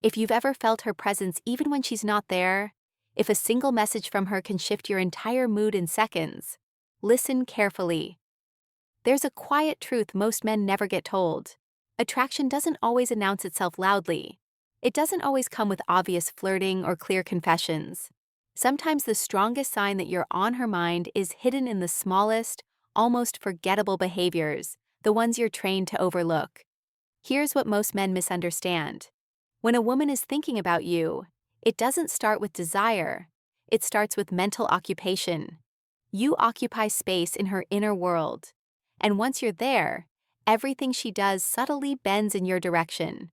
If you've ever felt her presence even when she's not there, if a single message from her can shift your entire mood in seconds, listen carefully. There's a quiet truth most men never get told. Attraction doesn't always announce itself loudly. It doesn't always come with obvious flirting or clear confessions. Sometimes the strongest sign that you're on her mind is hidden in the smallest, almost forgettable behaviors, the ones you're trained to overlook. Here's what most men misunderstand. When a woman is thinking about you, it doesn't start with desire. It starts with mental occupation. You occupy space in her inner world. And once you're there, everything she does subtly bends in your direction.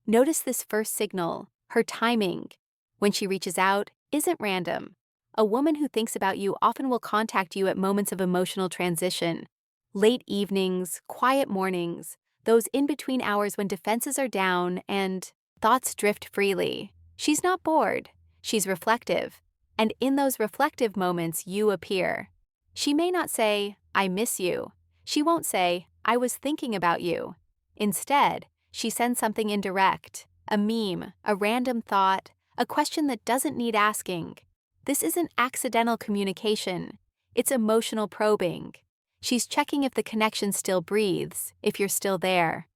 Notice this first signal, her timing. When she reaches out, isn't random. A woman who thinks about you often will contact you at moments of emotional transition. Late evenings, quiet mornings, those in-between hours when defenses are down and thoughts drift freely. She's not bored. She's reflective. And in those reflective moments, you appear. She may not say, "I miss you." She won't say, "I was thinking about you." Instead, she sends something indirect, a meme, a random thought, a question that doesn't need asking. This isn't accidental communication. It's emotional probing. She's checking if the connection still breathes, if you're still there.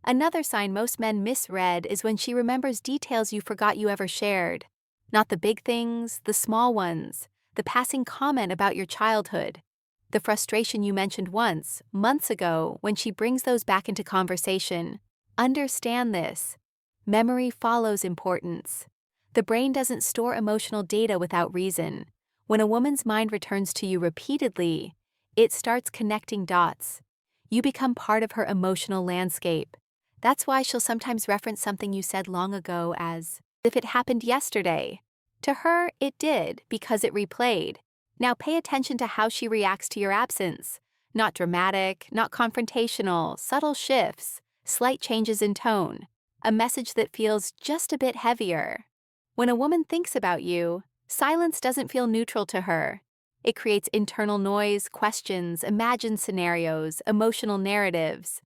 Another sign most men misread is when she remembers details you forgot you ever shared. Not the big things, the small ones, the passing comment about your childhood, the frustration you mentioned once, months ago, when she brings those back into conversation. Understand this. Memory follows importance. The brain doesn't store emotional data without reason. When a woman's mind returns to you repeatedly, it starts connecting dots. You become part of her emotional landscape. That's why she'll sometimes reference something you said long ago as if it happened yesterday. To her, it did because it replayed. Now pay attention to how she reacts to your absence. Not dramatic, not confrontational, subtle shifts, slight changes in tone. A message that feels just a bit heavier. When a woman thinks about you, silence doesn't feel neutral to her. It creates internal noise, questions, imagined scenarios, emotional narratives.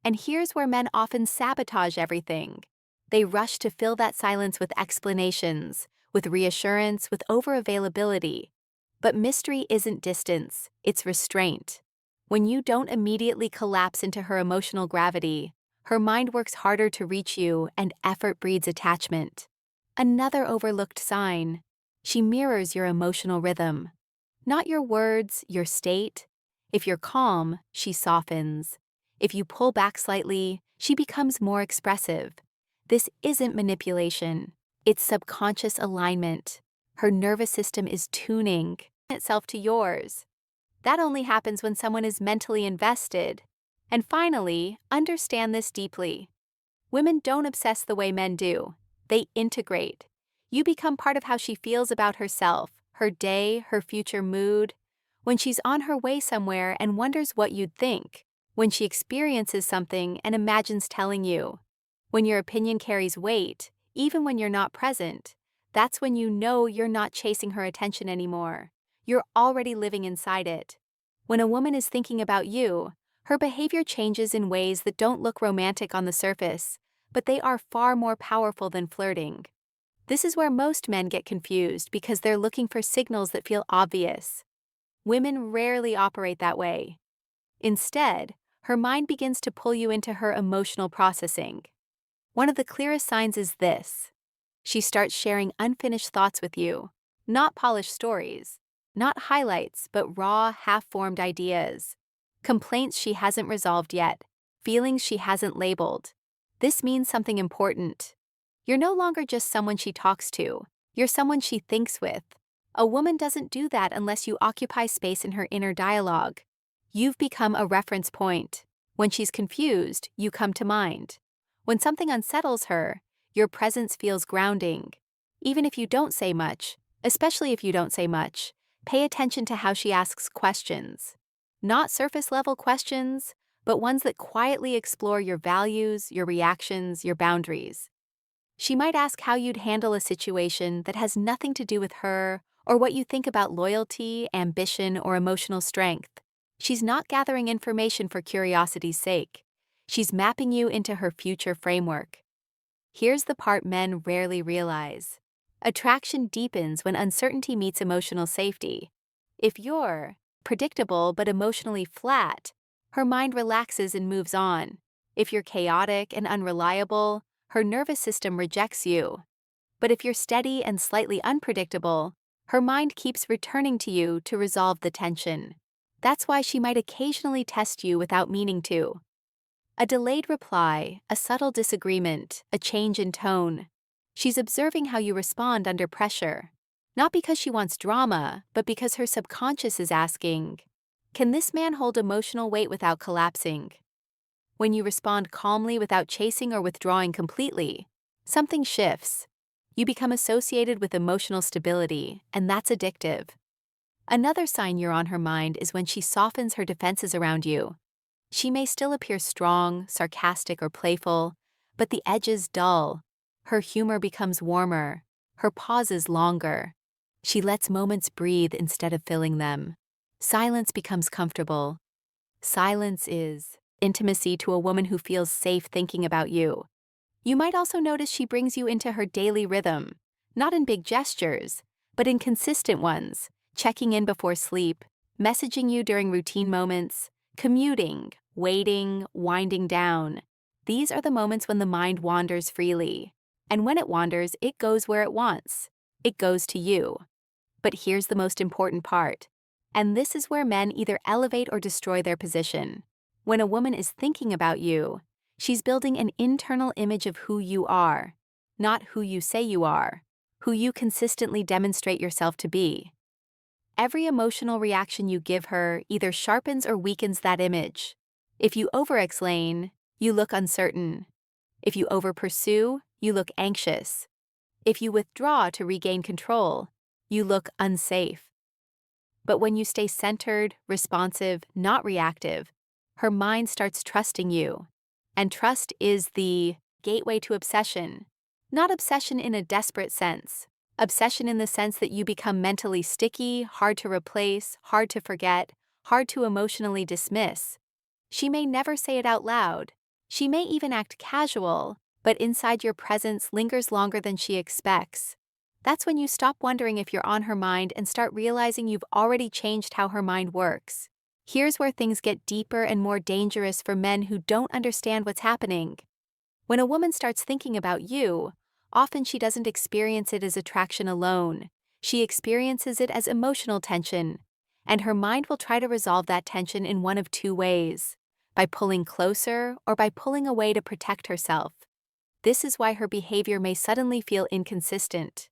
And here's where men often sabotage everything. They rush to fill that silence with explanations, with reassurance, with over-availability. But mystery isn't distance, it's restraint. When you don't immediately collapse into her emotional gravity, her mind works harder to reach you and effort breeds attachment. Another overlooked sign. She mirrors your emotional rhythm. Not your words, your state. If you're calm, she softens. If you pull back slightly, she becomes more expressive. This isn't manipulation. It's subconscious alignment. Her nervous system is tuning itself to yours. That only happens when someone is mentally invested. And finally, understand this deeply. Women don't obsess the way men do. They integrate. You become part of how she feels about herself, her day, her future mood. When she's on her way somewhere and wonders what you'd think. When she experiences something and imagines telling you. When your opinion carries weight, even when you're not present, that's when you know you're not chasing her attention anymore. You're already living inside it. When a woman is thinking about you, her behavior changes in ways that don't look romantic on the surface, but they are far more powerful than flirting. This is where most men get confused because they're looking for signals that feel obvious. Women rarely operate that way. Instead, her mind begins to pull you into her emotional processing. One of the clearest signs is this. She starts sharing unfinished thoughts with you, not polished stories, not highlights, but raw, half-formed ideas. Complaints she hasn't resolved yet, feelings she hasn't labeled. This means something important. You're no longer just someone she talks to, you're someone she thinks with. A woman doesn't do that unless you occupy space in her inner dialogue. You've become a reference point. When she's confused, you come to mind. When something unsettles her, your presence feels grounding. Even if you don't say much, especially if you don't say much, pay attention to how she asks questions. Not surface-level questions, but ones that quietly explore your values, your reactions, your boundaries. She might ask how you'd handle a situation that has nothing to do with her or what you think about loyalty, ambition, or emotional strength. She's not gathering information for curiosity's sake. She's mapping you into her future framework. Here's the part men rarely realize. Attraction deepens when uncertainty meets emotional safety. If you're predictable but emotionally flat, her mind relaxes and moves on. If you're chaotic and unreliable, her nervous system rejects you. But if you're steady and slightly unpredictable, her mind keeps returning to you to resolve the tension. That's why she might occasionally test you without meaning to. A delayed reply, a subtle disagreement, a change in tone. She's observing how you respond under pressure. Not because she wants drama, but because her subconscious is asking, can this man hold emotional weight without collapsing? When you respond calmly without chasing or withdrawing completely, something shifts. You become associated with emotional stability, and that's addictive. Another sign you're on her mind is when she softens her defenses around you. She may still appear strong, sarcastic, or playful, but the edges dull. Her humor becomes warmer, her pauses longer. She lets moments breathe instead of filling them. Silence becomes comfortable. Silence is intimacy to a woman who feels safe thinking about you. You might also notice she brings you into her daily rhythm, not in big gestures, but in consistent ones, checking in before sleep, messaging you during routine moments, commuting, waiting, winding down. These are the moments when the mind wanders freely. And when it wanders, it goes where it wants. It goes to you. But here's the most important part. And this is where men either elevate or destroy their position. When a woman is thinking about you, she's building an internal image of who you are, not who you say you are, who you consistently demonstrate yourself to be. Every emotional reaction you give her either sharpens or weakens that image. If you over-explain, you look uncertain. If you over-pursue, you look anxious. If you withdraw to regain control, you look unsafe. But when you stay centered, responsive, not reactive, her mind starts trusting you. And trust is the gateway to obsession. Not obsession in a desperate sense. Obsession in the sense that you become mentally sticky, hard to replace, hard to forget, hard to emotionally dismiss. She may never say it out loud. She may even act casual, but inside your presence lingers longer than she expects. That's when you stop wondering if you're on her mind and start realizing you've already changed how her mind works. Here's where things get deeper and more dangerous for men who don't understand what's happening. When a woman starts thinking about you, often she doesn't experience it as attraction alone. She experiences it as emotional tension, and her mind will try to resolve that tension in one of two ways: by pulling closer or by pulling away to protect herself. This is why her behavior may suddenly feel inconsistent.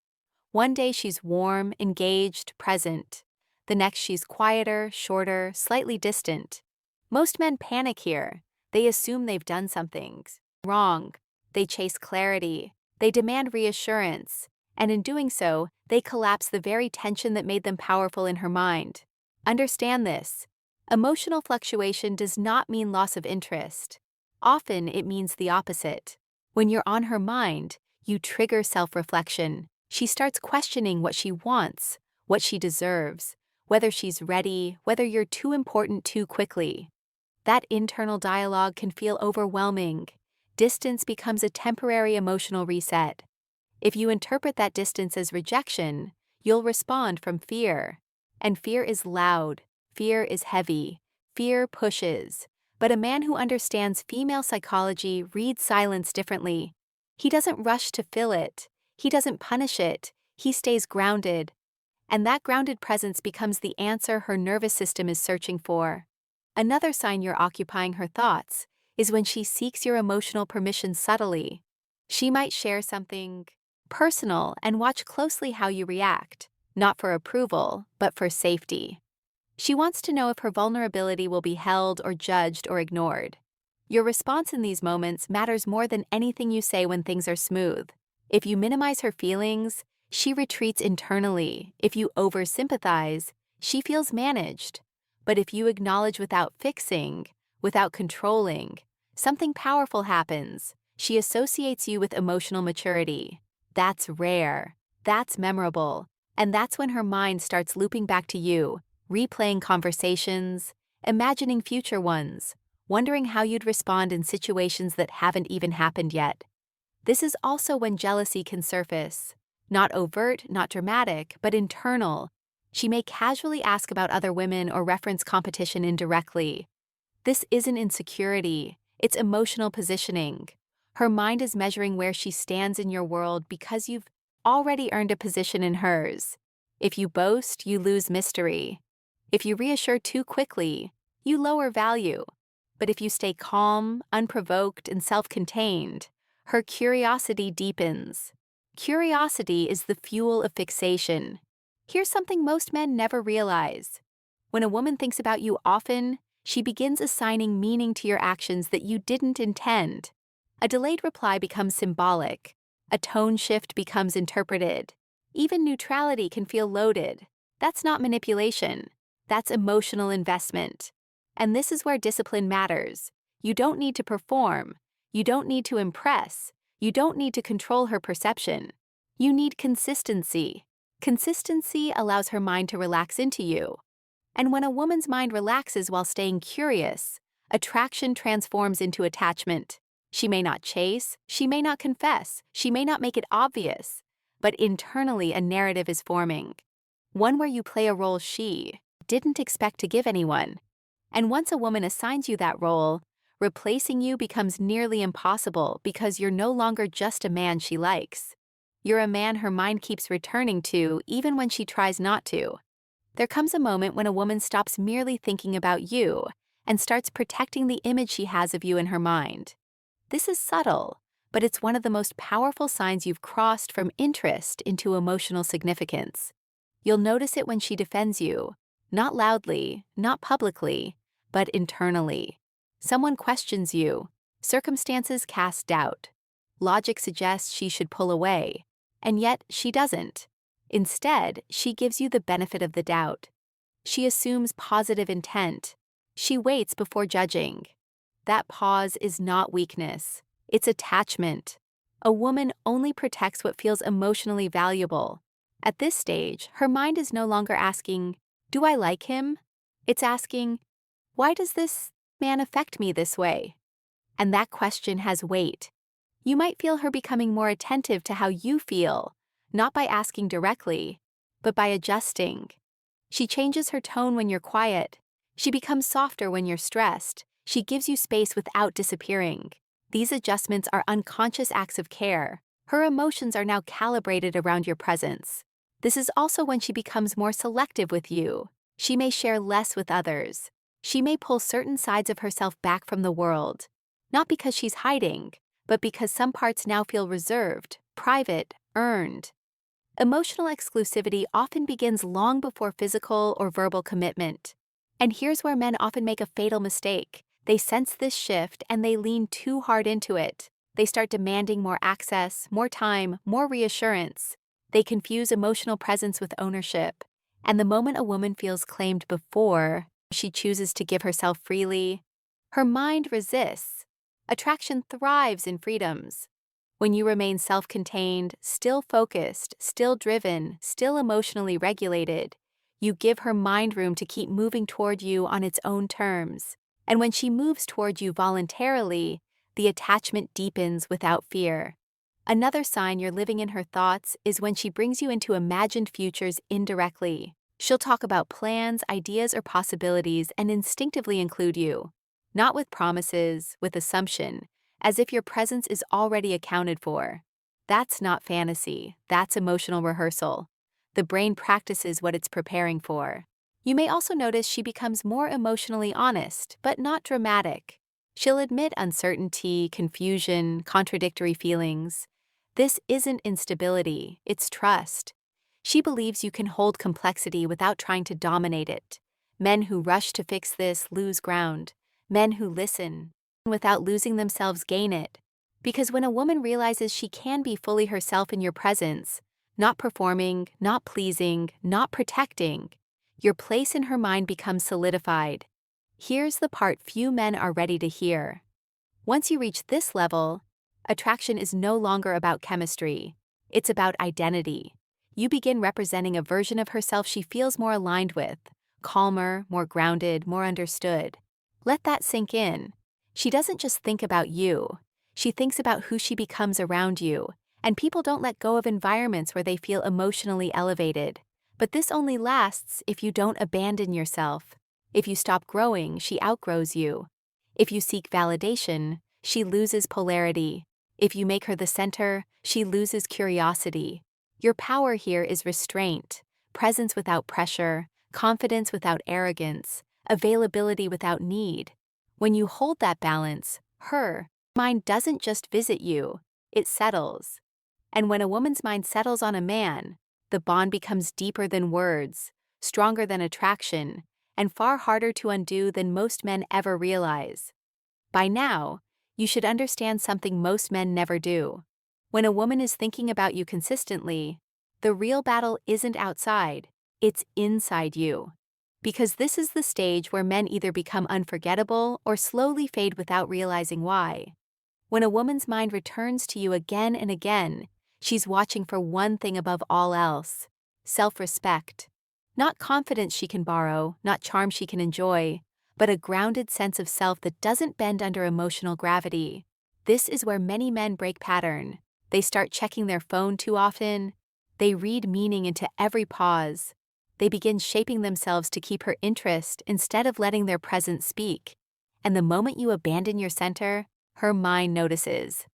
One day she's warm, engaged, present. The next she's quieter, shorter, slightly distant. Most men panic here. They assume they've done something wrong. They chase clarity. They demand reassurance. And in doing so, they collapse the very tension that made them powerful in her mind. Understand this. Emotional fluctuation does not mean loss of interest. Often it means the opposite. When you're on her mind, you trigger self-reflection. She starts questioning what she wants, what she deserves, whether she's ready, whether you're too important too quickly. That internal dialogue can feel overwhelming. Distance becomes a temporary emotional reset. If you interpret that distance as rejection, you'll respond from fear. And fear is loud, fear is heavy, fear pushes. But a man who understands female psychology reads silence differently. He doesn't rush to fill it. He doesn't punish it. He stays grounded. And that grounded presence becomes the answer her nervous system is searching for. Another sign you're occupying her thoughts is when she seeks your emotional permission subtly. She might share something personal and watch closely how you react, not for approval, but for safety. She wants to know if her vulnerability will be held or judged or ignored. Your response in these moments matters more than anything you say when things are smooth. If you minimize her feelings, she retreats internally. If you oversympathize, she feels managed. But if you acknowledge without fixing, without controlling, something powerful happens. She associates you with emotional maturity. That's rare. That's memorable. And that's when her mind starts looping back to you, replaying conversations, imagining future ones, wondering how you'd respond in situations that haven't even happened yet. This is also when jealousy can surface. Not overt, not dramatic, but internal. She may casually ask about other women or reference competition indirectly. This isn't insecurity, it's emotional positioning. Her mind is measuring where she stands in your world because you've already earned a position in hers. If you boast, you lose mystery. If you reassure too quickly, you lower value. But if you stay calm, unprovoked, and self-contained, her curiosity deepens. Curiosity is the fuel of fixation. Here's something most men never realize. When a woman thinks about you often, she begins assigning meaning to your actions that you didn't intend. A delayed reply becomes symbolic. A tone shift becomes interpreted. Even neutrality can feel loaded. That's not manipulation. That's emotional investment. And this is where discipline matters. You don't need to perform. You don't need to impress. You don't need to control her perception. You need consistency. Consistency allows her mind to relax into you. And when a woman's mind relaxes while staying curious, attraction transforms into attachment. She may not chase, she may not confess, she may not make it obvious, but internally a narrative is forming. One where you play a role she didn't expect to give anyone. And once a woman assigns you that role, replacing you becomes nearly impossible because you're no longer just a man she likes. You're a man her mind keeps returning to even when she tries not to. There comes a moment when a woman stops merely thinking about you and starts protecting the image she has of you in her mind. This is subtle, but it's one of the most powerful signs you've crossed from interest into emotional significance. You'll notice it when she defends you, not loudly, not publicly, but internally. Someone questions you, circumstances cast doubt. Logic suggests she should pull away, and yet she doesn't. Instead, she gives you the benefit of the doubt. She assumes positive intent. She waits before judging. That pause is not weakness, it's attachment. A woman only protects what feels emotionally valuable. At this stage, her mind is no longer asking, "Do I like him?" It's asking, "Why does this man affect me this way?" And that question has weight. You might feel her becoming more attentive to how you feel, not by asking directly, but by adjusting. She changes her tone when you're quiet. She becomes softer when you're stressed. She gives you space without disappearing. These adjustments are unconscious acts of care. Her emotions are now calibrated around your presence. This is also when she becomes more selective with you. She may share less with others. She may pull certain sides of herself back from the world, not because she's hiding, but because some parts now feel reserved, private, earned. Emotional exclusivity often begins long before physical or verbal commitment. And here's where men often make a fatal mistake. They sense this shift and they lean too hard into it. They start demanding more access, more time, more reassurance. They confuse emotional presence with ownership. And the moment a woman feels claimed before she chooses to give herself freely, her mind resists. Attraction thrives in freedoms. When you remain self-contained, still focused, still driven, still emotionally regulated, you give her mind room to keep moving toward you on its own terms. And when she moves toward you voluntarily, the attachment deepens without fear. Another sign you're living in her thoughts is when she brings you into imagined futures indirectly. She'll talk about plans, ideas, or possibilities and instinctively include you. Not with promises, with assumption, as if your presence is already accounted for. That's not fantasy, that's emotional rehearsal. The brain practices what it's preparing for. You may also notice she becomes more emotionally honest, but not dramatic. She'll admit uncertainty, confusion, contradictory feelings. This isn't instability, it's trust. She believes you can hold complexity without trying to dominate it. Men who rush to fix this lose ground. Men who listen without losing themselves gain it. Because when a woman realizes she can be fully herself in your presence, not performing, not pleasing, not protecting, your place in her mind becomes solidified. Here's the part few men are ready to hear. Once you reach this level, attraction is no longer about chemistry. It's about identity. You begin representing a version of herself she feels more aligned with, calmer, more grounded, more understood. Let that sink in. She doesn't just think about you. She thinks about who she becomes around you, and people don't let go of environments where they feel emotionally elevated. But this only lasts if you don't abandon yourself. If you stop growing, she outgrows you. If you seek validation, she loses polarity. If you make her the center, she loses curiosity. Your power here is restraint, presence without pressure, confidence without arrogance, availability without need. When you hold that balance, her mind doesn't just visit you, it settles. And when a woman's mind settles on a man, the bond becomes deeper than words, stronger than attraction, and far harder to undo than most men ever realize. By now, you should understand something most men never do. When a woman is thinking about you consistently, the real battle isn't outside, it's inside you. Because this is the stage where men either become unforgettable or slowly fade without realizing why. When a woman's mind returns to you again and again, she's watching for one thing above all else: self-respect. Not confidence she can borrow, not charm she can enjoy, but a grounded sense of self that doesn't bend under emotional gravity. This is where many men break pattern. They start checking their phone too often. They read meaning into every pause. They begin shaping themselves to keep her interest instead of letting their presence speak. And the moment you abandon your center, her mind notices.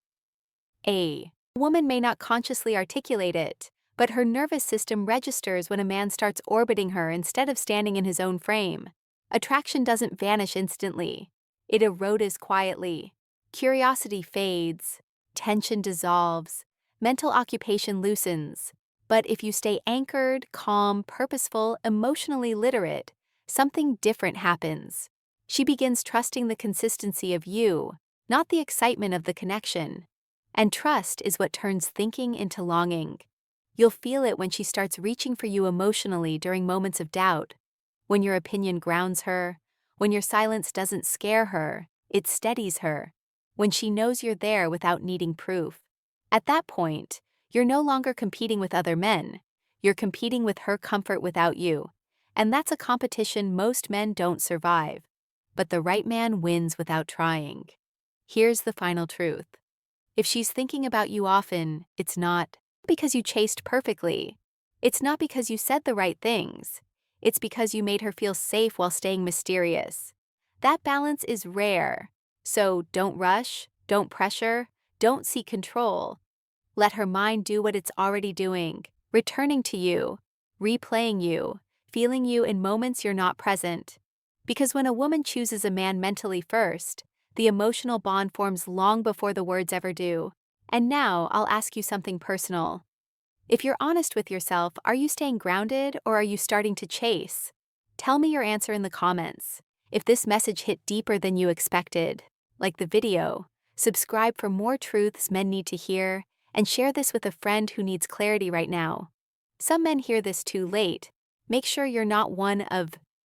A woman may not consciously articulate it, but her nervous system registers when a man starts orbiting her instead of standing in his own frame. Attraction doesn't vanish instantly. It erodes quietly. Curiosity fades. Tension dissolves. Mental occupation loosens. But if you stay anchored, calm, purposeful, emotionally literate, something different happens. She begins trusting the consistency of you, not the excitement of the connection. And trust is what turns thinking into longing. You'll feel it when she starts reaching for you emotionally during moments of doubt. When your opinion grounds her, when your silence doesn't scare her, it steadies her. When she knows you're there without needing proof. At that point, you're no longer competing with other men. You're competing with her comfort without you. And that's a competition most men don't survive. But the right man wins without trying. Here's the final truth. If she's thinking about you often, it's not because you chased perfectly. It's not because you said the right things. It's because you made her feel safe while staying mysterious. That balance is rare. So don't rush, don't pressure, don't seek control. Let her mind do what it's already doing, returning to you, replaying you, feeling you in moments you're not present. Because when a woman chooses a man mentally first, the emotional bond forms long before the words ever do. And now I'll ask you something personal. If you're honest with yourself, are you staying grounded or are you starting to chase? Tell me your answer in the comments. If this message hit deeper than you expected, like the video, subscribe for more truths men need to hear, and share this with a friend who needs clarity right now. Some men hear this too late. Make sure you're not one of